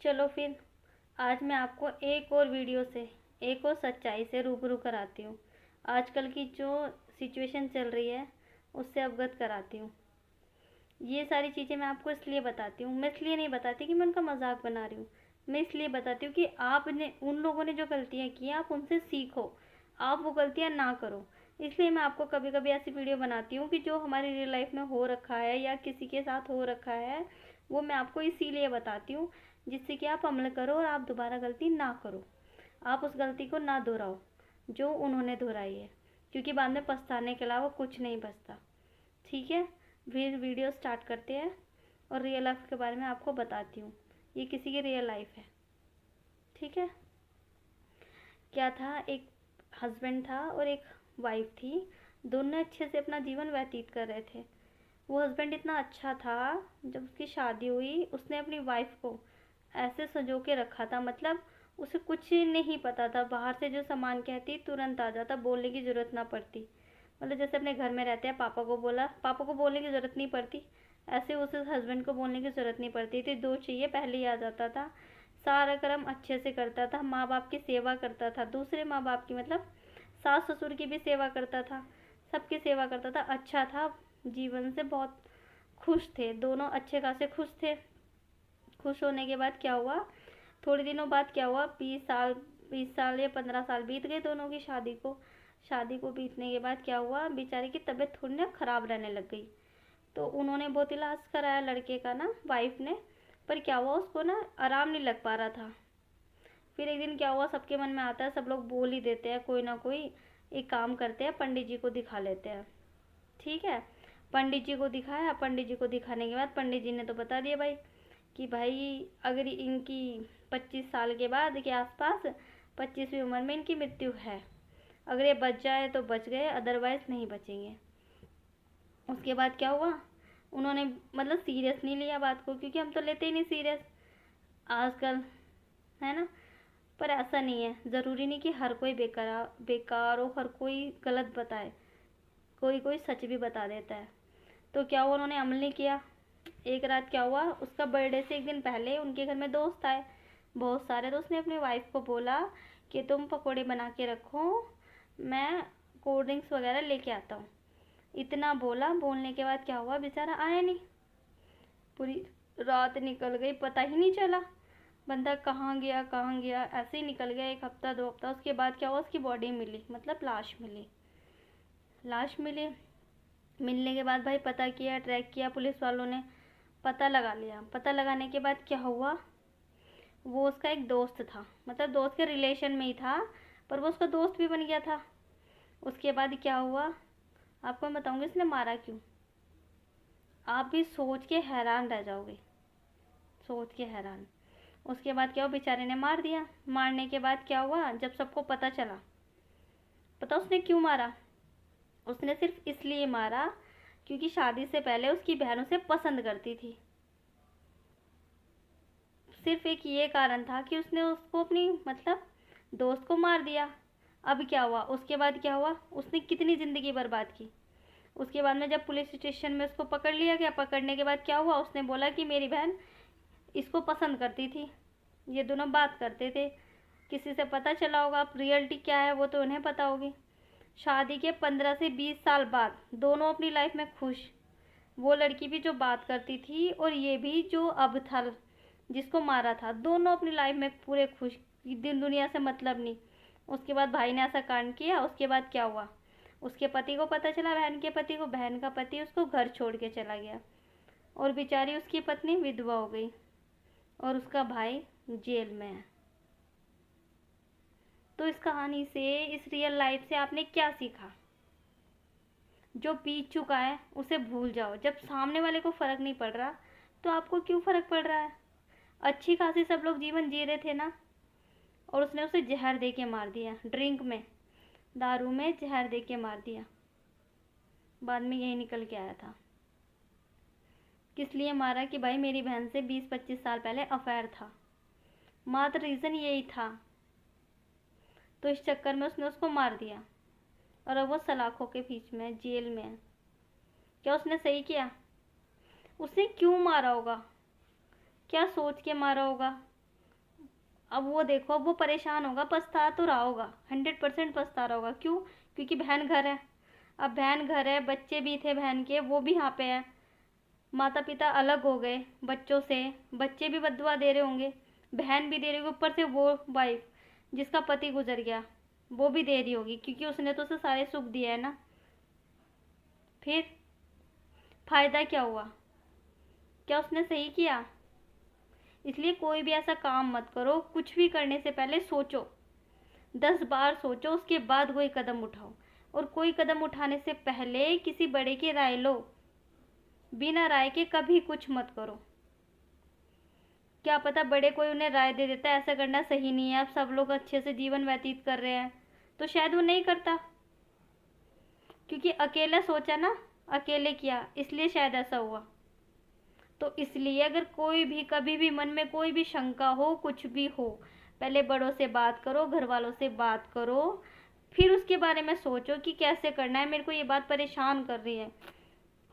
चलो फिर आज मैं आपको एक और वीडियो से, एक और सच्चाई से रूबरू कराती हूँ। आजकल की जो सिचुएशन चल रही है उससे अवगत कराती हूँ। ये सारी चीज़ें मैं आपको इसलिए बताती हूँ, मैं इसलिए नहीं बताती कि मैं उनका मजाक बना रही हूँ। मैं इसलिए बताती हूँ कि आपने, उन लोगों ने जो गलतियाँ की आप उनसे सीखो, आप वो गलतियाँ ना करो। इसलिए मैं आपको कभी कभी ऐसी वीडियो बनाती हूँ कि जो हमारी रियल लाइफ में हो रखा है या किसी के साथ हो रखा है, वो मैं आपको इसीलिए बताती हूँ जिससे कि आप अमल करो और आप दोबारा गलती ना करो, आप उस गलती को ना दोहराओ जो उन्होंने दोहराई है, क्योंकि बाद में पछताने के अलावा कुछ नहीं बचता। ठीक है, फिर वीडियो स्टार्ट करते हैं और रियल लाइफ के बारे में आपको बताती हूँ। ये किसी की रियल लाइफ है। ठीक है, क्या था, एक हस्बैंड था और एक वाइफ थी। दोनों अच्छे से अपना जीवन व्यतीत कर रहे थे। वो हस्बैंड इतना अच्छा था, जब उसकी शादी हुई उसने अपनी वाइफ को ऐसे संजो के रखा था, मतलब उसे कुछ नहीं पता था, बाहर से जो सामान कहती तुरंत आ जाता, बोलने की ज़रूरत ना पड़ती। मतलब जैसे अपने घर में रहते हैं, पापा को बोला, पापा को बोलने की ज़रूरत नहीं पड़ती, ऐसे उस हस्बैंड को बोलने की ज़रूरत नहीं पड़ती थी, दो चाहिए पहले ही आ जाता था। सारा कर्म अच्छे से करता था, माँ बाप की सेवा करता था, दूसरे माँ बाप की मतलब सास ससुर की भी सेवा करता था, सबकी सेवा करता था, अच्छा था, जीवन से बहुत खुश थे दोनों, अच्छे खासे खुश थे। खुश होने के बाद क्या हुआ, थोड़े दिनों बाद क्या हुआ, 20 साल या 15 साल बीत गए दोनों की शादी को बीतने के बाद क्या हुआ, बेचारे की तबीयत थोड़ी ना ख़राब रहने लग गई। तो उन्होंने बहुत इलाज कराया लड़के का ना, वाइफ ने, पर क्या हुआ, उसको ना आराम नहीं लग पा रहा था। फिर एक दिन क्या हुआ, सबके मन में आता है, सब लोग बोल ही देते हैं कोई ना कोई, एक काम करते हैं पंडित जी को दिखा लेते हैं। ठीक है, पंडित जी को दिखाया, पंडित जी को दिखाने के बाद पंडित जी ने तो बता दिया भाई कि भाई अगर इनकी 25 साल के बाद के आसपास, 25वीं उम्र में इनकी मृत्यु है, अगर ये बच जाए तो बच गए, अदरवाइज नहीं बचेंगे। उसके बाद क्या हुआ, उन्होंने मतलब सीरियस नहीं लिया बात को, क्योंकि हम तो लेते ही नहीं सीरियस आजकल, है ना। पर ऐसा नहीं है, ज़रूरी नहीं कि हर कोई बेकार हो, हर कोई गलत बताए, कोई कोई सच भी बता देता है। तो क्या हुआ, उन्होंने अमल नहीं किया। एक रात क्या हुआ, उसका बर्थडे से एक दिन पहले उनके घर में दोस्त आए बहुत सारे, तो उसने अपनी वाइफ को बोला कि तुम पकोड़े बना के रखो, मैं कोल्ड ड्रिंक्स वगैरह लेके आता हूँ। इतना बोला, बोलने के बाद क्या हुआ, बेचारा आया नहीं, पूरी रात निकल गई, पता ही नहीं चला बंदा कहाँ गया कहाँ गया, ऐसे ही निकल गया, एक हफ्ता 2 हफ्ता। उसके बाद क्या हुआ, उसकी बॉडी मिली, मतलब लाश मिली। लाश मिली, मिलने के बाद भाई पता किया, ट्रैक किया पुलिस वालों ने, पता लगा लिया। पता लगाने के बाद क्या हुआ, वो उसका एक दोस्त था, मतलब दोस्त के रिलेशन में ही था, पर वो उसका दोस्त भी बन गया था। उसके बाद क्या हुआ, आपको मैं बताऊंगी इसने मारा क्यों, आप भी सोच के हैरान रह जाओगे, सोच के हैरान। उसके बाद क्या हुआ, बेचारे ने मार दिया। मारने के बाद क्या हुआ, जब सबको पता चला, पता उसने क्यों मारा, उसने सिर्फ इसलिए मारा क्योंकि शादी से पहले उसकी बहन उसे पसंद करती थी। सिर्फ एक ये कारण था कि उसने उसको अपनी मतलब दोस्त को मार दिया। अब क्या हुआ, उसके बाद क्या हुआ, उसने कितनी ज़िंदगी बर्बाद की। उसके बाद में जब पुलिस स्टेशन में उसको पकड़ लिया गया, पकड़ने के बाद क्या हुआ, उसने बोला कि मेरी बहन इसको पसंद करती थी, ये दोनों बात करते थे। किसी से पता चला होगा, अब रियलिटी क्या है वो तो उन्हें पता होगी। शादी के 15 से 20 साल बाद दोनों अपनी लाइफ में खुश, वो लड़की भी जो बात करती थी और ये भी जो अब था जिसको मारा था, दोनों अपनी लाइफ में पूरे खुश, दिन दुनिया से मतलब नहीं। उसके बाद भाई ने ऐसा कांड किया। उसके बाद क्या हुआ, उसके पति को पता चला, बहन के पति को, बहन का पति उसको घर छोड़ के चला गया और बेचारी उसकी पत्नी विधवा हो गई और उसका भाई जेल में है। तो इस कहानी से, इस रियल लाइफ से आपने क्या सीखा, जो बीत चुका है उसे भूल जाओ। जब सामने वाले को फ़र्क नहीं पड़ रहा तो आपको क्यों फ़र्क पड़ रहा है। अच्छी खासी सब लोग जीवन जी रहे थे ना, और उसने उसे जहर दे के मार दिया, ड्रिंक में, दारू में जहर दे के मार दिया। बाद में यही निकल के आया था। किस लिए मारा कि भाई मेरी बहन से 20-25 साल पहले अफेयर था, मात्र रीज़न यही था। तो इस चक्कर में उसने उसको मार दिया और अब वो सलाखों के बीच में जेल में है। क्या उसने सही किया, उसने क्यों मारा होगा, क्या सोच के मारा होगा, अब वो देखो, अब वो परेशान होगा, पछता तो रहा होगा, 100% पछता रहा होगा। क्यों? क्योंकि बहन घर है। अब बहन घर है, बच्चे भी थे बहन के, वो भी यहाँ पे है, माता पिता अलग हो गए बच्चों से, बच्चे भी बदुआ दे रहे होंगे, बहन भी दे रही होगी, ऊपर से वो वाइफ जिसका पति गुजर गया वो भी दे रही होगी, क्योंकि उसने तो उसे सारे सुख दिए है ना। फिर फायदा क्या हुआ? क्या उसने सही किया? इसलिए कोई भी ऐसा काम मत करो, कुछ भी करने से पहले सोचो, 10 बार सोचो, उसके बाद कोई कदम उठाओ। और कोई कदम उठाने से पहले किसी बड़े की राय लो, बिना राय के कभी कुछ मत करो। क्या पता बड़े कोई उन्हें राय दे देता है ऐसा करना सही नहीं है, अब सब लोग अच्छे से जीवन व्यतीत कर रहे हैं, तो शायद वो नहीं करता, क्योंकि अकेला सोचा ना, अकेले किया, इसलिए शायद ऐसा हुआ। तो इसलिए अगर कोई भी कभी भी मन में कोई भी शंका हो, कुछ भी हो, पहले बड़ों से बात करो, घर वालों से बात करो, फिर उसके बारे में सोचो कि कैसे करना है, मेरे को ये बात परेशान कर रही है।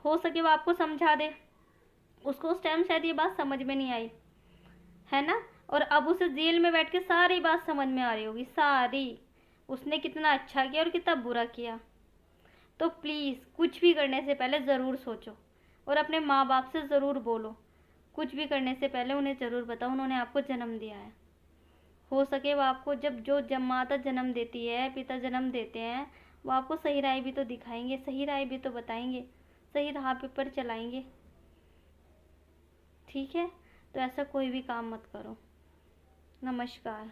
हो सके वो आपको समझा दे, उसको उस टाइम शायद ये बात समझ में नहीं आई है ना, और अब उसे जेल में बैठ के सारी बात समझ में आ रही होगी, सारी, उसने कितना अच्छा किया और कितना बुरा किया। तो प्लीज़ कुछ भी करने से पहले ज़रूर सोचो, और अपने माँ बाप से ज़रूर बोलो, कुछ भी करने से पहले उन्हें ज़रूर बताओ उन्होंने आपको जन्म दिया है। हो सके वो आपको जब माता जन्म देती है, पिता जन्म देते हैं, वो आपको सही राह भी तो दिखाएंगे, सही राह भी तो बताएंगे, सही राह पर चलाएंगे। ठीक है? तो ऐसा कोई भी काम मत करो। नमस्कार।